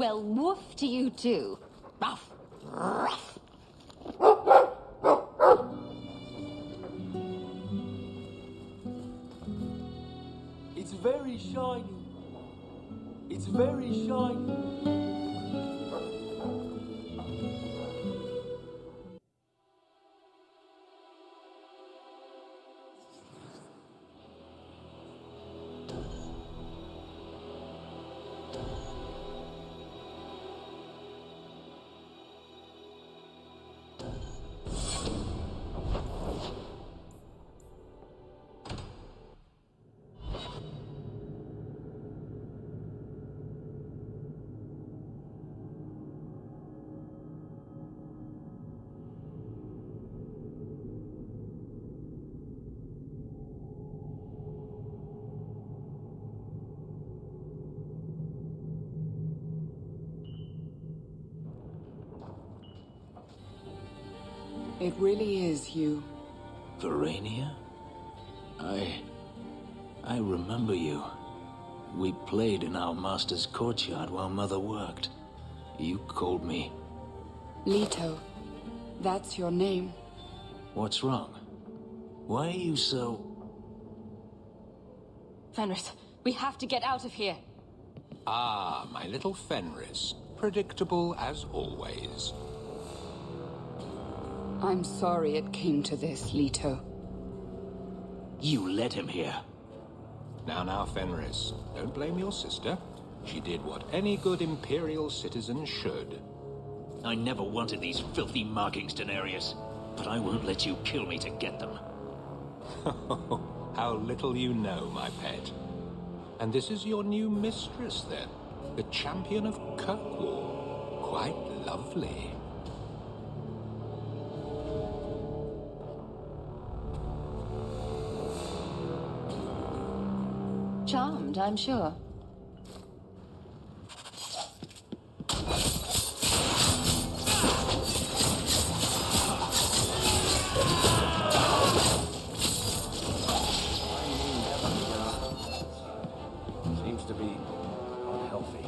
Well, woof to you too. Ruff. Ruff. It's very shiny. It's very shiny. It really is you. Verania? I remember you. We played in our master's courtyard while Mother worked. You called me... Leto. That's your name. What's wrong? Why are you so... Fenris, we have to get out of here. Ah, my little Fenris. Predictable as always. I'm sorry it came to this, Leto. You led him here. Now, Fenris. Don't blame your sister. She did what any good Imperial citizen should. I never wanted these filthy markings, Daenerys. But I won't let you kill me to get them. How little you know, my pet. And this is your new mistress, then? The champion of Kirkwall. Quite lovely. Charmed, I'm sure. Seems to be unhealthy.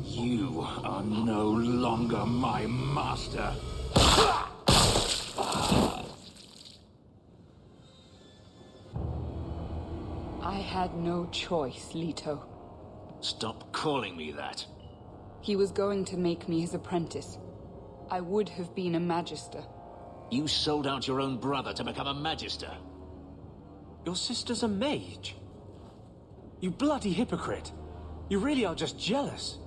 You are no longer my master. I had no choice, Leto. Stop calling me that. He was going to make me his apprentice. I would have been a magister. You sold out your own brother to become a magister. Your sister's a mage. You bloody hypocrite. You really are just jealous.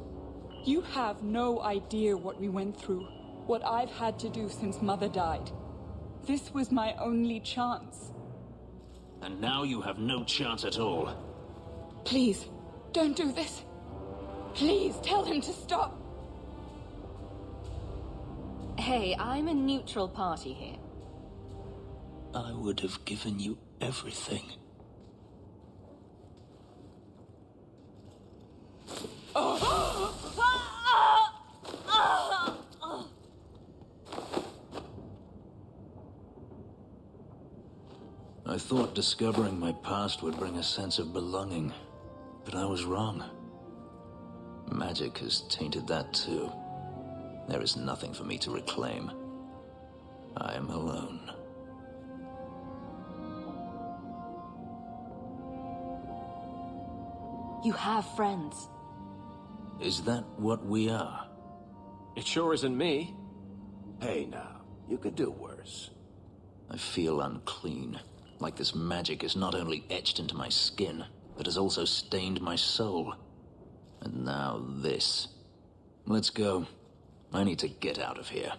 You have no idea what we went through, what I've had to do since Mother died. This was my only chance. And now you have no chance at all. Please, don't do this. Please, tell him to stop. Hey, I'm a neutral party here. I would have given you everything. I thought discovering my past would bring a sense of belonging, but I was wrong. Magic has tainted that too. There is nothing for me to reclaim. I am alone. You have friends. Is that what we are? It sure isn't me. Hey now, you could do worse. I feel unclean, like this magic is not only etched into my skin, but has also stained my soul. And now this. Let's go. I need to get out of here.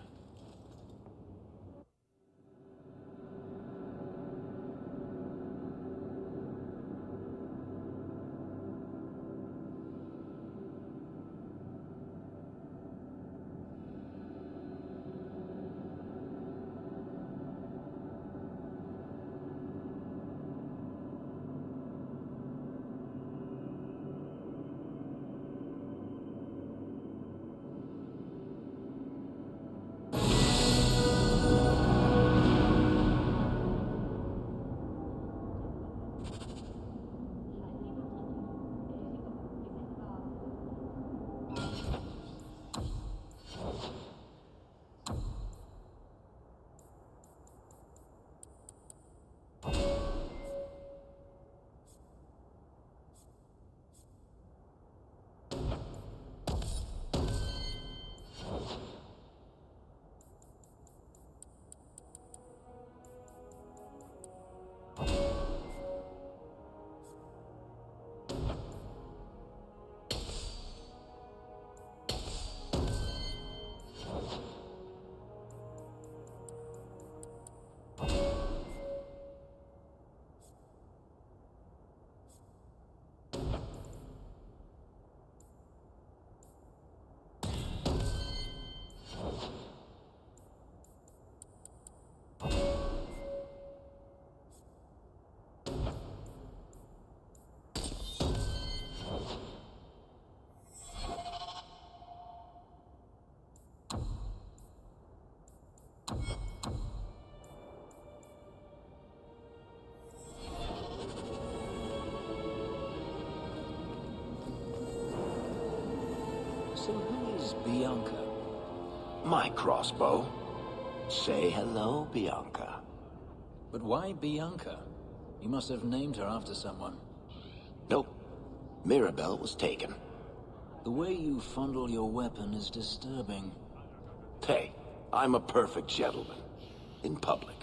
So who is Bianca? My crossbow. Say hello, Bianca. But why Bianca? You must have named her after someone. Nope. Mirabelle was taken. The way you fondle your weapon is disturbing. Hey, I'm a perfect gentleman. In public.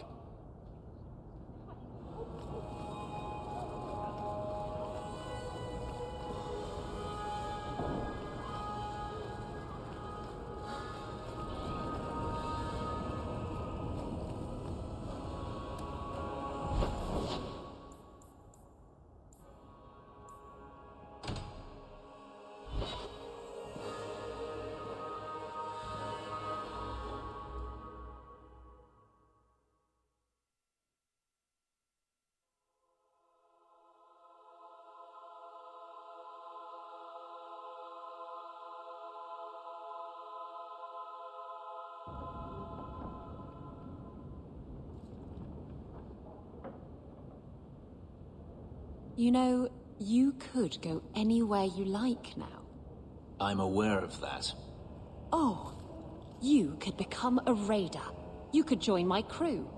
You know, you could go anywhere you like now. I'm aware of that. Oh, you could become a raider. You could join my crew.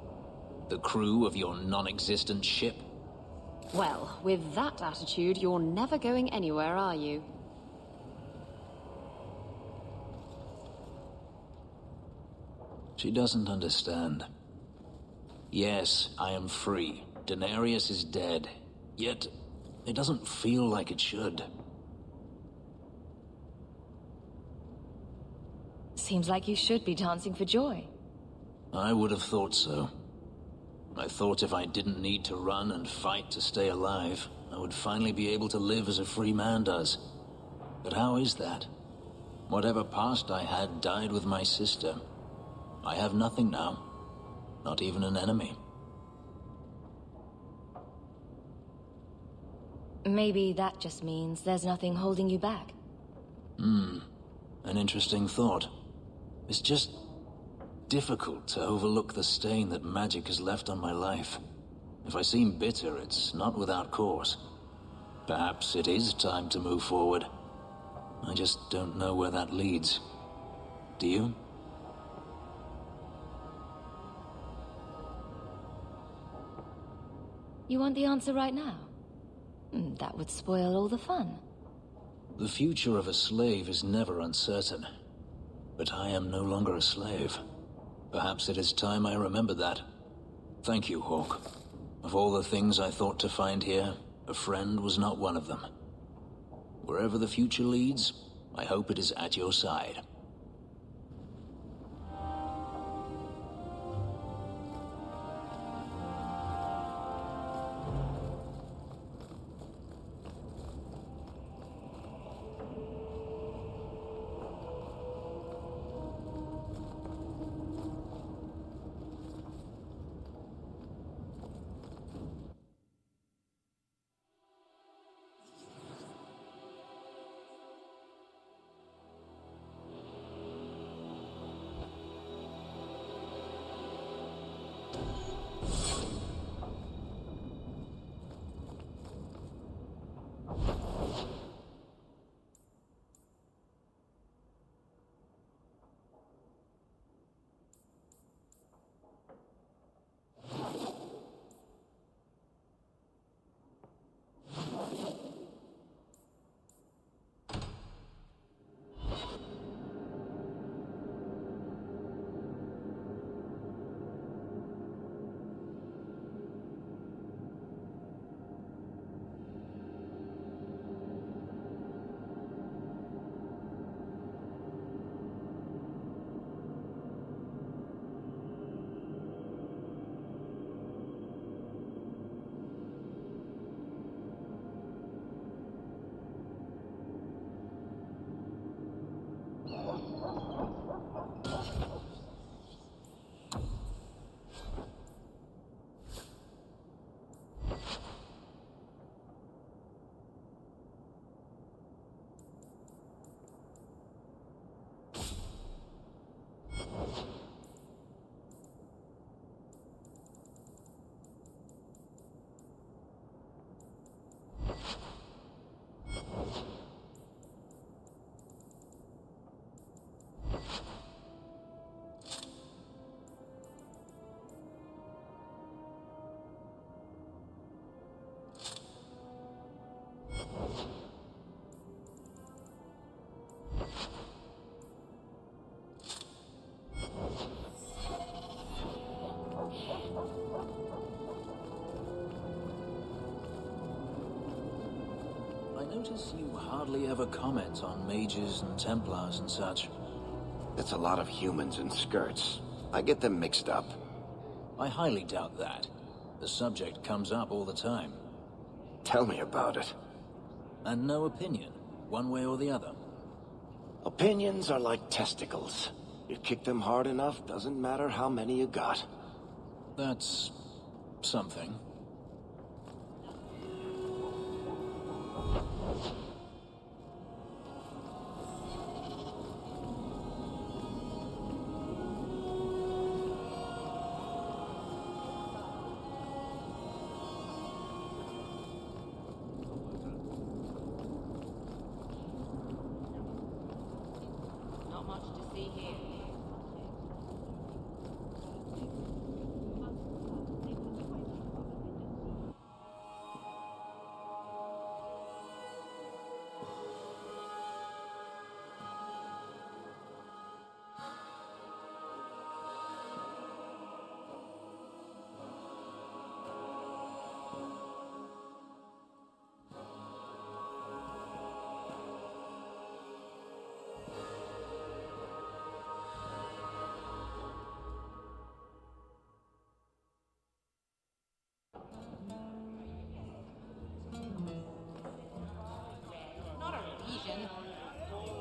The crew of your non-existent ship? Well, with that attitude, you're never going anywhere, are you? She doesn't understand. Yes, I am free. Daenerys is dead. Yet, it doesn't feel like it should. Seems like you should be dancing for joy. I would have thought so. I thought if I didn't need to run and fight to stay alive, I would finally be able to live as a free man does. But how is that? Whatever past I had died with my sister. I have nothing now. Not even an enemy. Maybe that just means there's nothing holding you back. An interesting thought. It's just difficult to overlook the stain that magic has left on my life. If I seem bitter, it's not without cause. Perhaps it is time to move forward. I just don't know where that leads. Do you? You want the answer right now? That would spoil all the fun. The future of a slave is never uncertain. But I am no longer a slave. Perhaps it is time I remember that. Thank you, Hawke. Of all the things I thought to find here, a friend was not one of them. Wherever the future leads, I hope it is at your side. Notice you hardly ever comment on mages and Templars and such. It's a lot of humans in skirts. I get them mixed up. I highly doubt that. The subject comes up all the time. Tell me about it. And no opinion, one way or the other. Opinions are like testicles. You kick them hard enough, doesn't matter how many you got. That's something.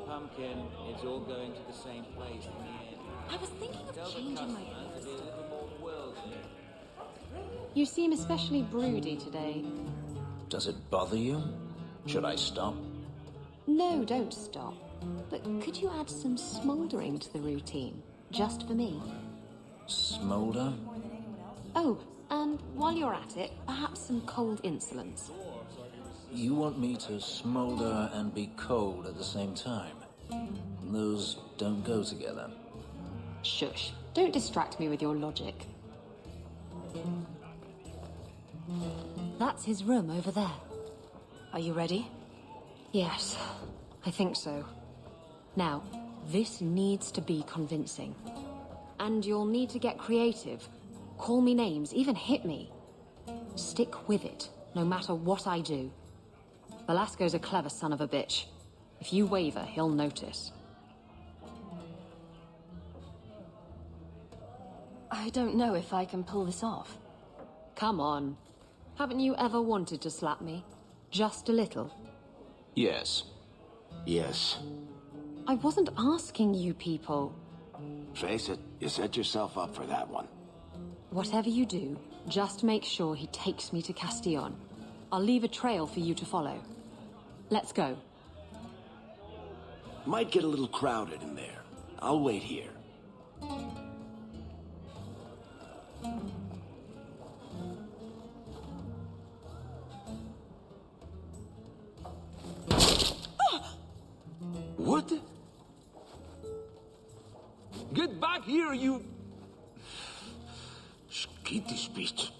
Pumpkin, it's all going to the same place in the end. I was thinking of Tell the changing my customers to be a little more worldly. You seem especially broody today. Does it bother you? Should I stop? No, don't stop. But could you add some smouldering to the routine? Just for me? Smolder? Oh, And while you're at it, perhaps some cold insolence. You want me to smolder and be cold at the same time? Those don't go together. Shush. Don't distract me with your logic. That's his room over there. Are you ready? Yes, I think so. Now, this needs to be convincing. And you'll need to get creative. Call me names, even hit me. Stick with it, no matter what I do. Velasco's a clever son of a bitch. If you waver, he'll notice. I don't know if I can pull this off. Come on. Haven't you ever wanted to slap me? Just a little. Yes. Yes. I wasn't asking you people. Face it, you set yourself up for that one. Whatever you do, just make sure he takes me to Castillon. I'll leave a trail for you to follow. Let's go. Might get a little crowded in there. I'll wait here. What? Get back here, you... Skitty bitch.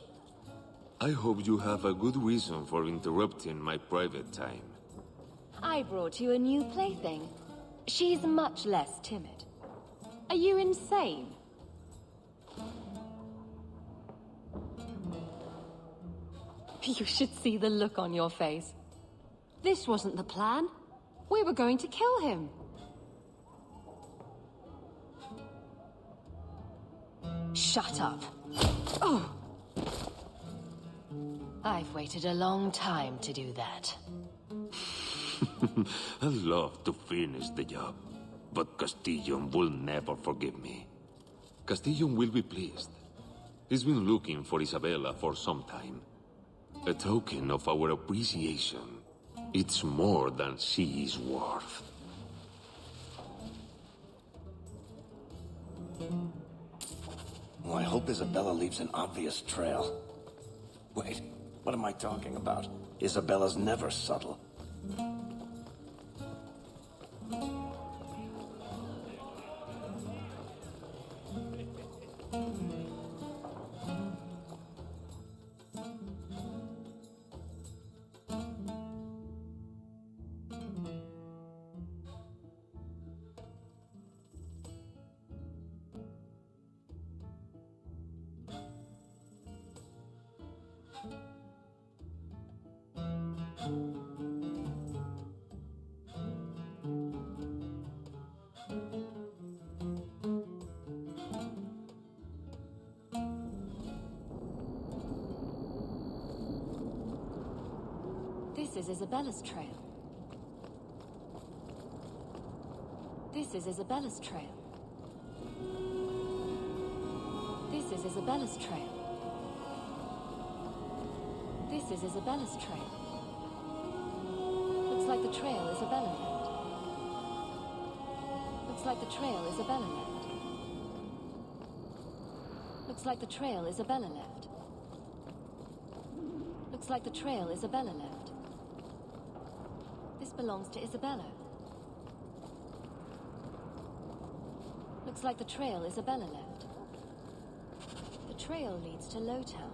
I hope you have a good reason for interrupting my private time. I brought you a new plaything. She's much less timid. Are you insane? You should see the look on your face. This wasn't the plan. We were going to kill him. Shut up. Oh. I've waited a long time to do that. I'd love to finish the job, but Castillon will never forgive me. Castillon will be pleased. He's been looking for Isabella for some time. A token of our appreciation. It's more than she is worth. Well, I hope Isabella leaves an obvious trail. Wait, what am I talking about? Isabella's never subtle. This is Isabella's trail. This is Isabella's trail. This is Isabella's trail. This is Isabella's trail. Looks like the trail Isabella left. Looks like the trail Isabella left. Looks like the trail Isabella left. Looks like the trail Isabella left. This belongs to Isabella. Looks like the trail Isabella left. The trail leads to Lowtown.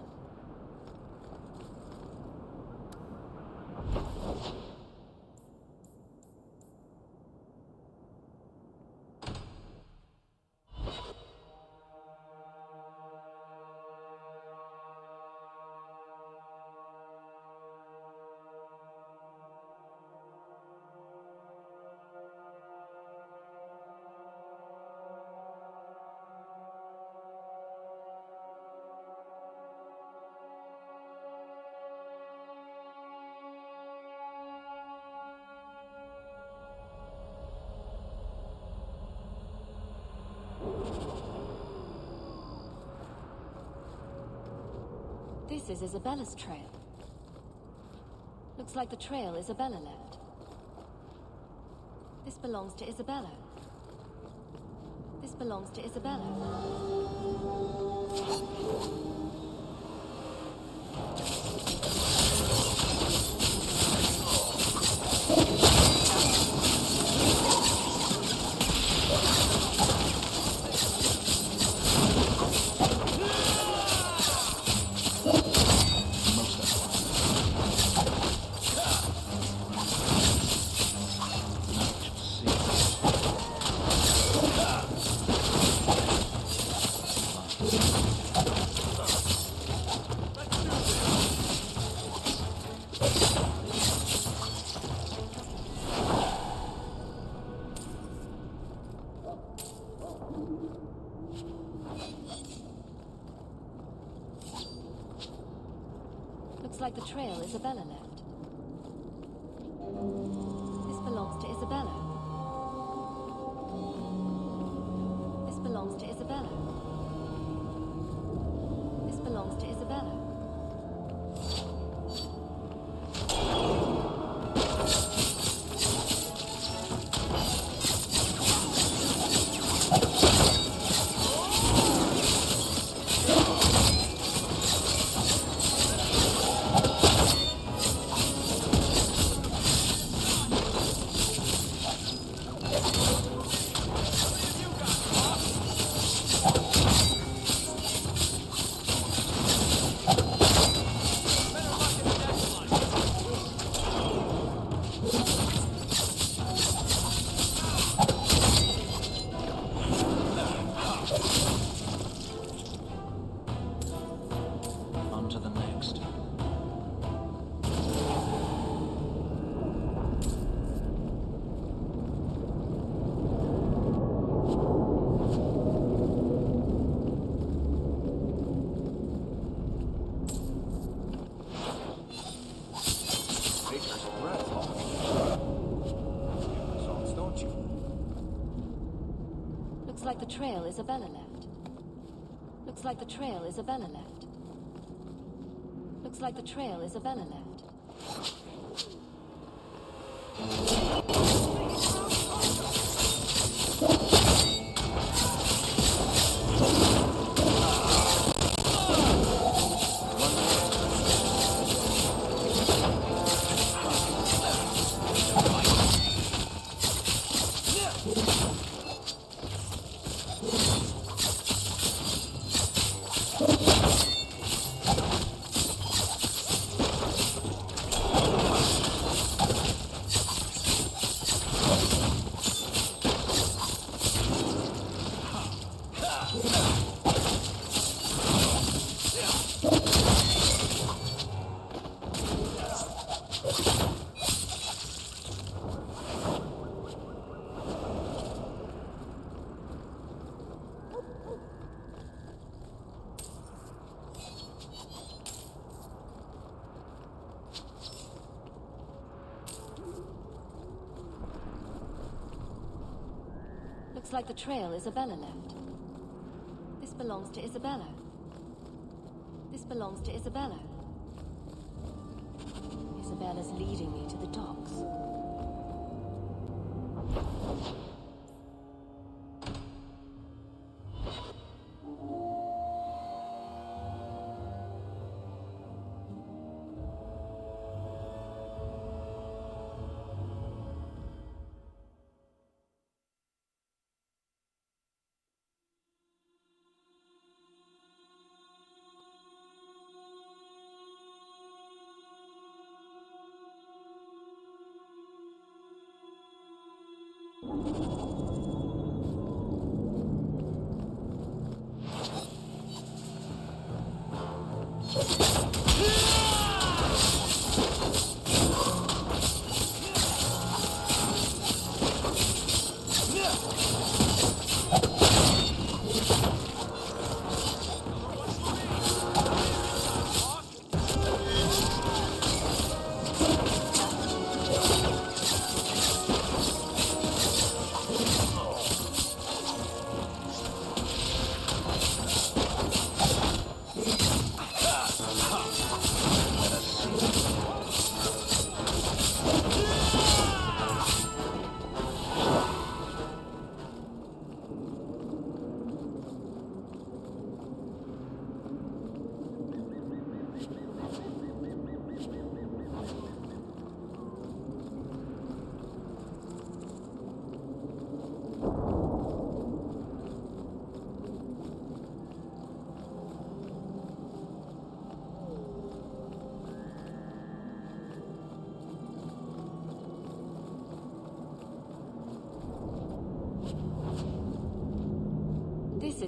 This is Isabella's trail. Looks like the trail Isabella left. This belongs to Isabella. This belongs to Isabella. Looks like the trail Isabella left. This belongs to Isabella. This belongs to Isabella. This belongs to Isabella. On to the next. Baker's breath. Results, don't you? Looks like the trail Isabella left. Looks like the trail Isabella left. Looks like the trail Isabella left. Looks like the trail Isabella left. This belongs to Isabella. This belongs to Isabella. Isabella's leading me to the docks.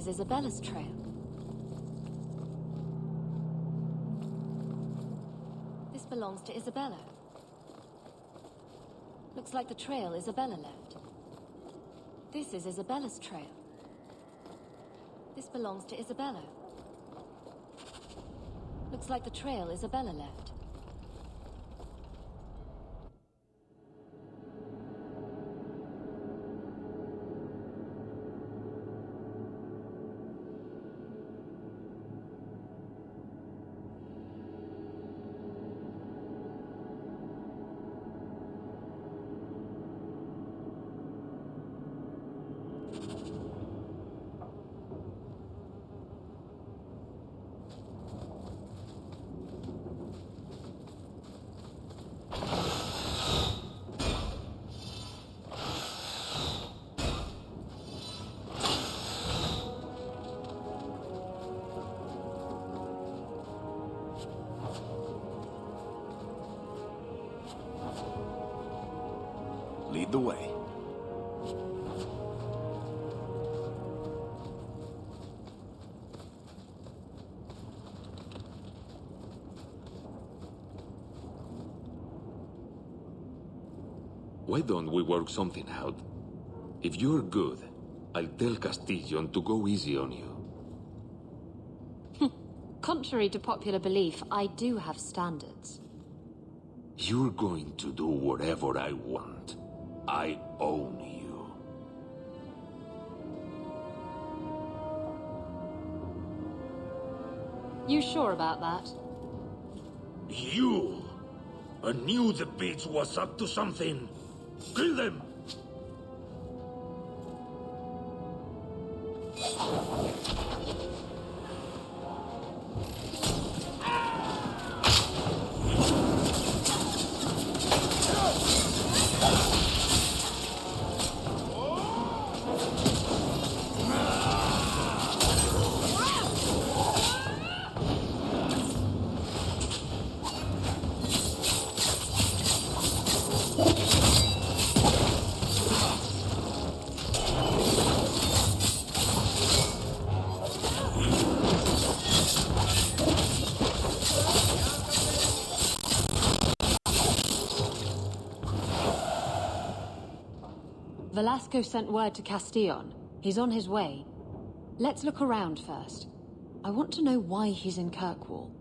is Isabella's trail. This belongs to Isabella. Looks like the trail Isabella left. This is Isabella's trail. This belongs to Isabella. Looks like the trail Isabella left. Lead the way. Why don't we work something out? If you're good, I'll tell Castillon to go easy on you. Contrary to popular belief, I do have standards. You're going to do whatever I want. I own you. You sure about that? You! I knew the bitch was up to something. Kill them! Velasco sent word to Castillon. He's on his way. Let's look around first. I want to know why he's in Kirkwall.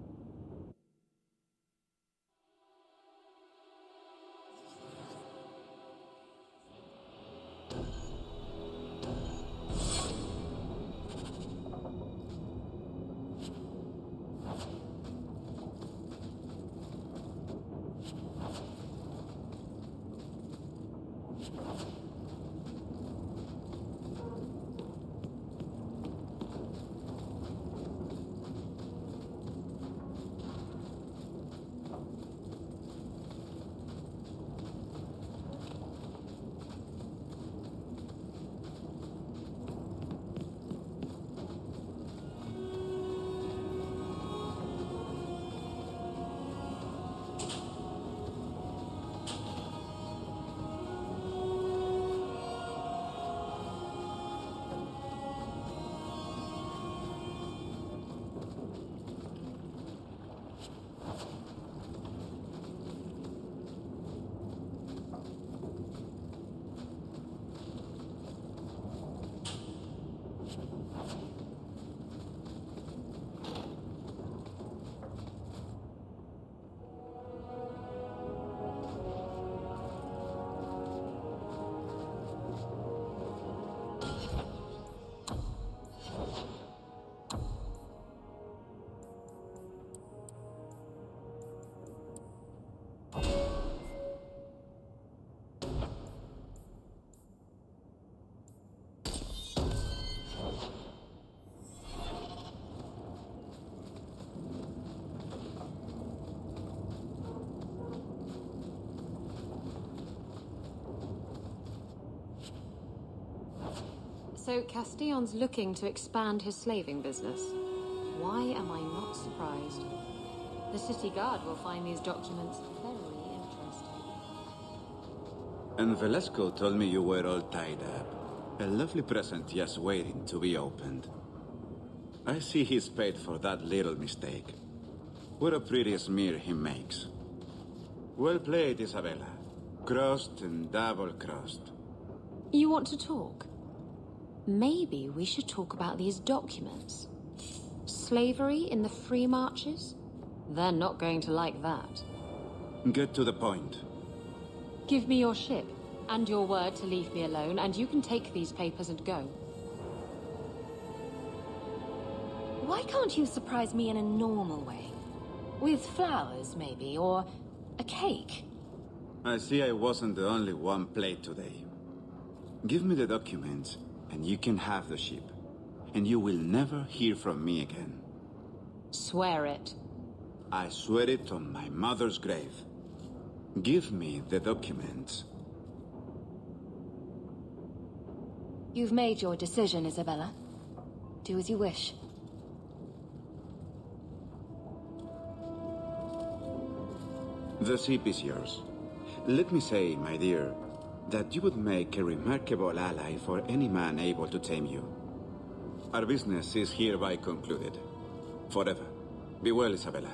So Castillon's looking to expand his slaving business. Why am I not surprised? The city guard will find these documents very interesting. And Velasco told me you were all tied up. A lovely present just waiting to be opened. I see he's paid for that little mistake. What a pretty smear he makes. Well played, Isabella. Crossed and double-crossed. You want to talk? Maybe we should talk about these documents. Slavery in the Free Marches? They're not going to like that. Get to the point. Give me your ship, and your word to leave me alone, and you can take these papers and go. Why can't you surprise me in a normal way? With flowers, maybe, or a cake? I see I wasn't the only one played today. Give me the documents, and you can have the ship. And you will never hear from me again. Swear it. I swear it on my mother's grave. Give me the documents. You've made your decision, Isabella. Do as you wish. The ship is yours. Let me say, my dear, that you would make a remarkable ally for any man able to tame you. Our business is hereby concluded. Forever. Be well, Isabella.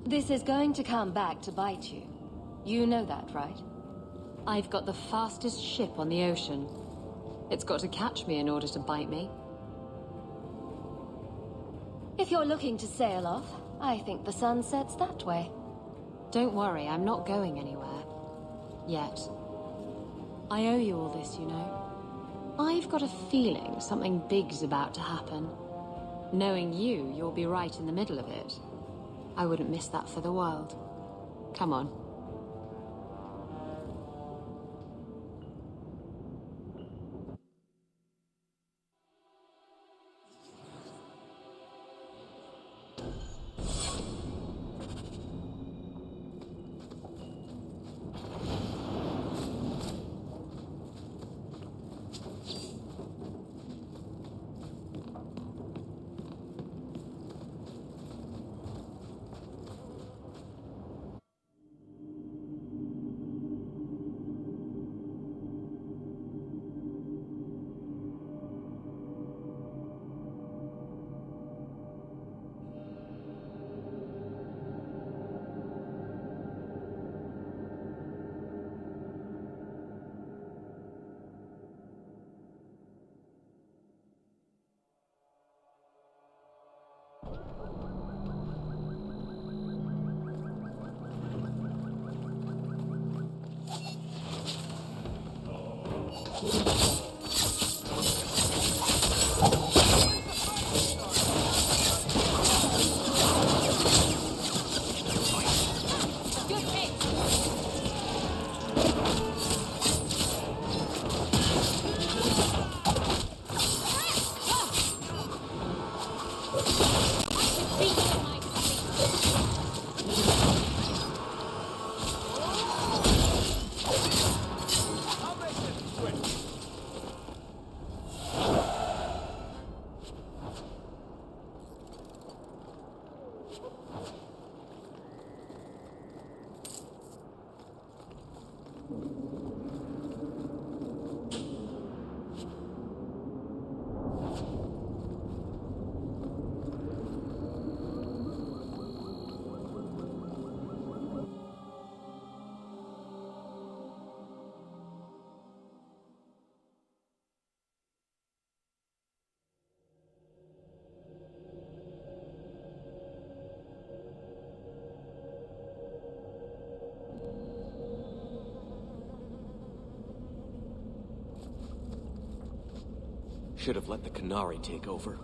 This is going to come back to bite you. You know that, right? I've got the fastest ship on the ocean. It's got to catch me in order to bite me. If you're looking to sail off, I think the sun sets that way. Don't worry, I'm not going anywhere. Yet. I owe you all this, you know. I've got a feeling something big's about to happen. Knowing you, you'll be right in the middle of it. I wouldn't miss that for the world. Come on. Should have let the Qunari take over.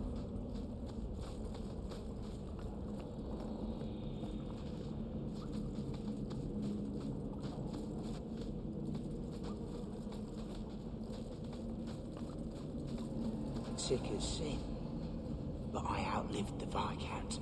Sick as sin. But I outlived the Viscount.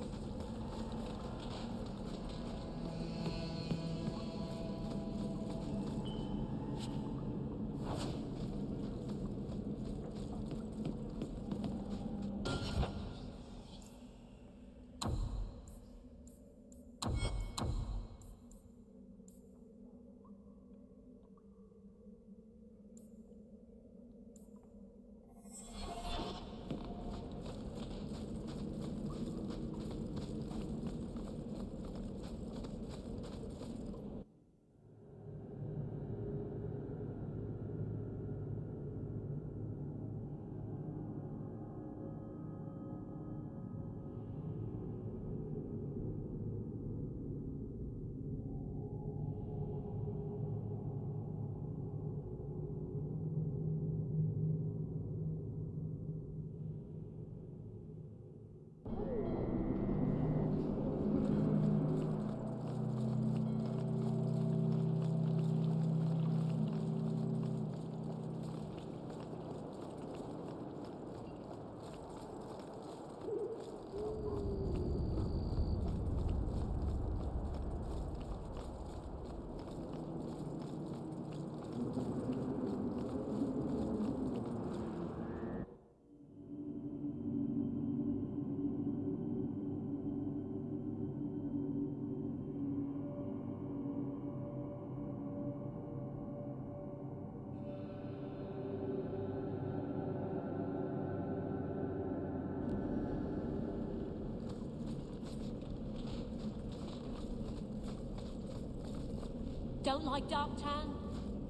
Don't like Darktown?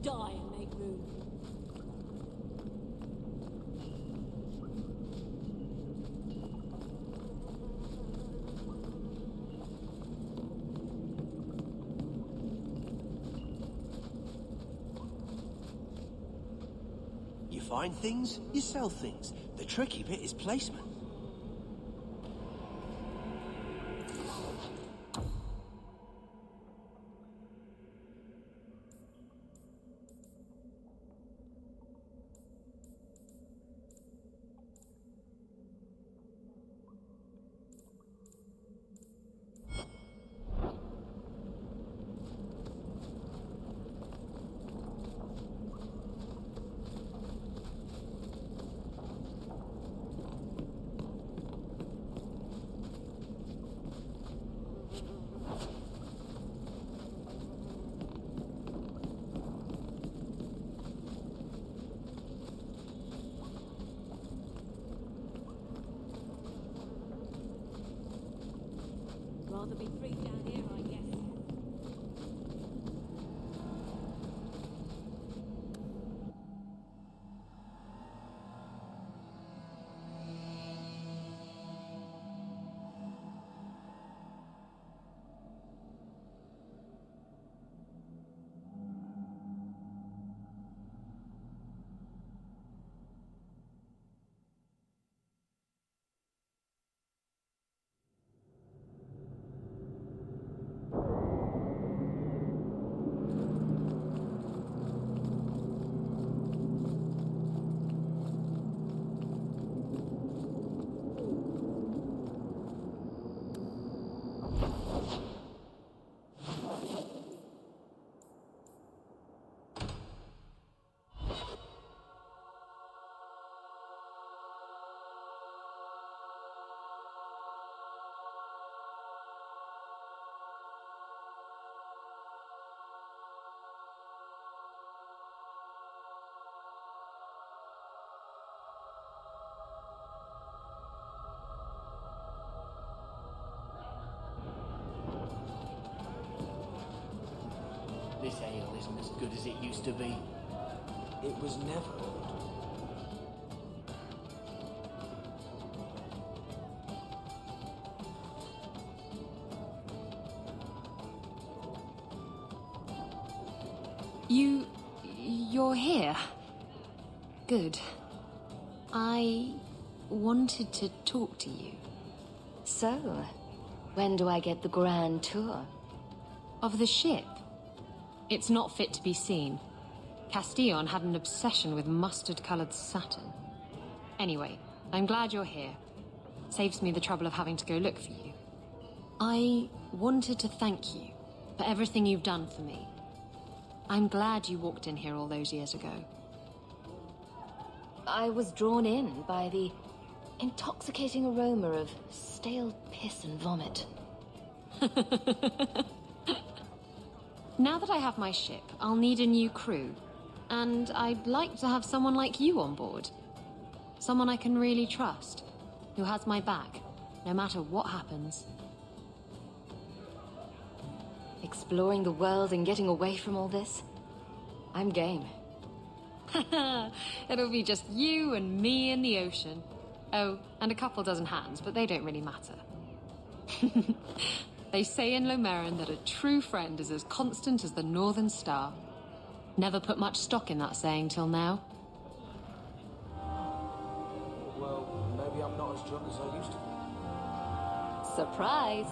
Die and make room. You find things, you sell things. The tricky bit is placement. Rather be free down here, I guess. This ale isn't as good as it used to be. It was never good. You're here? Good. I wanted to talk to you. So, when do I get the grand tour? Of the ship? It's not fit to be seen. Castillon had an obsession with mustard-colored satin. Anyway, I'm glad you're here. Saves me the trouble of having to go look for you. I wanted to thank you for everything you've done for me. I'm glad you walked in here all those years ago. I was drawn in by the intoxicating aroma of stale piss and vomit. Now that I have my ship, I'll need a new crew. And I'd like to have someone like you on board. Someone I can really trust, who has my back, no matter what happens. Exploring the world and getting away from all this? I'm game. It'll be just you and me in the ocean. Oh, and a couple dozen hands, but they don't really matter. They say in Lomerin that a true friend is as constant as the Northern Star. Never put much stock in that saying till now. Well, maybe I'm not as drunk as I used to be. Surprise!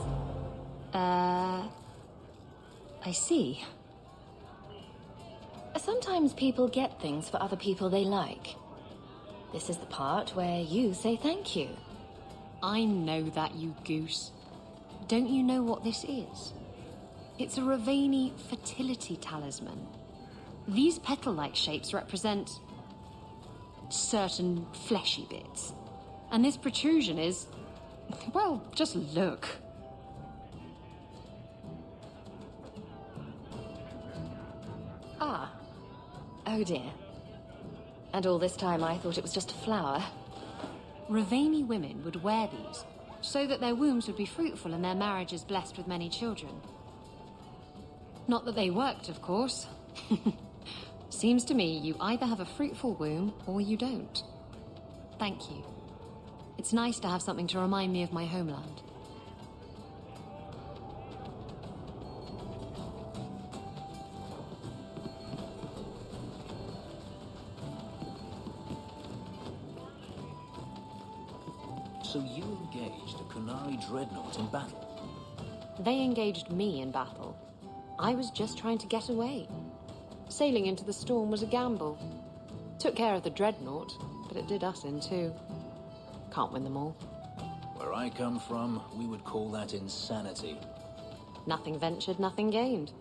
I see. Sometimes people get things for other people they like. This is the part where you say thank you. I know that, you goose. Don't you know what this is? It's a Ravani fertility talisman. These petal-like shapes represent certain fleshy bits. And this protrusion is... well, just look. Ah. Oh dear. And all this time I thought it was just a flower. Ravani women would wear these, so that their wombs would be fruitful and their marriages blessed with many children. Not that they worked, of course. Seems to me you either have a fruitful womb or you don't. Thank you. It's nice to have something to remind me of my homeland. So you engaged a Kunari dreadnought in battle? They engaged me in battle. I was just trying to get away. Sailing into the storm was a gamble. Took care of the dreadnought, but it did us in too. Can't win them all. Where I come from, we would call that insanity. Nothing ventured, nothing gained.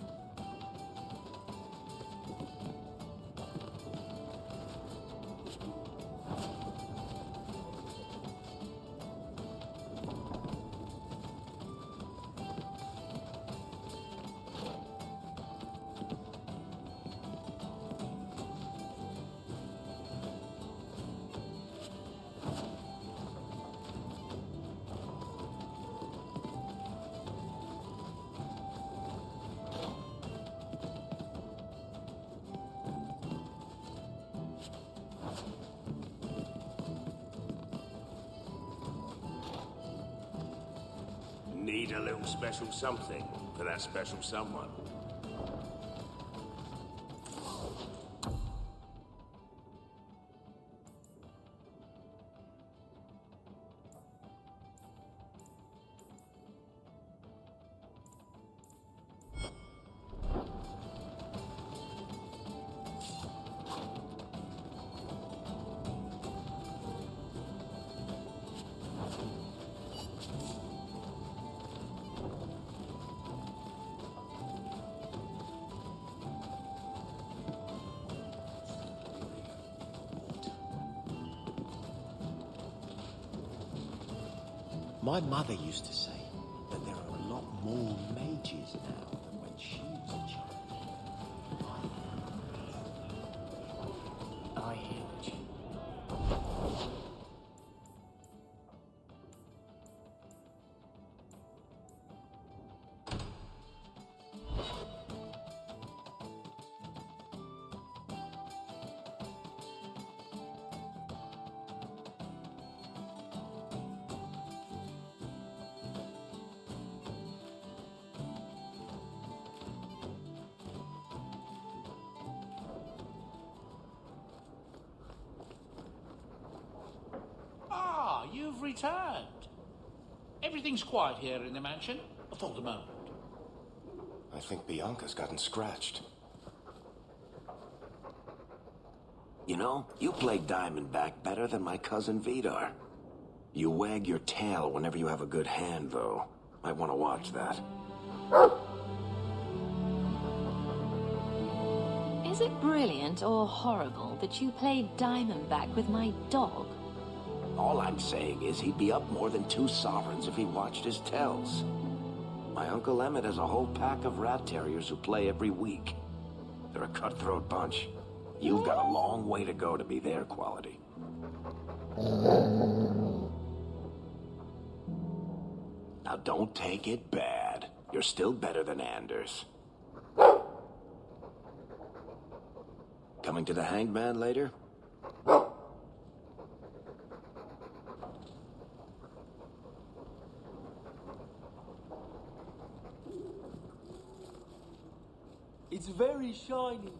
Need a little special something for that special someone. My mother used to say that there are a lot more mages now than when she was a child. I hear you. Ah, you've returned. Everything's quiet here in the mansion. I thought a moment. I think Bianca's gotten scratched. You know, you play Diamondback better than my cousin Vidar. You wag your tail whenever you have a good hand, though. Might want to watch that. Is it brilliant or horrible that you played Diamondback with my dog? All I'm saying is he'd be up more than 2 sovereigns if he watched his tells. My Uncle Emmett has a whole pack of rat terriers who play every week. They're a cutthroat bunch. You've got a long way to go to be their quality. Now don't take it bad. You're still better than Anders. Coming to the Hanged Man later? It's very shiny.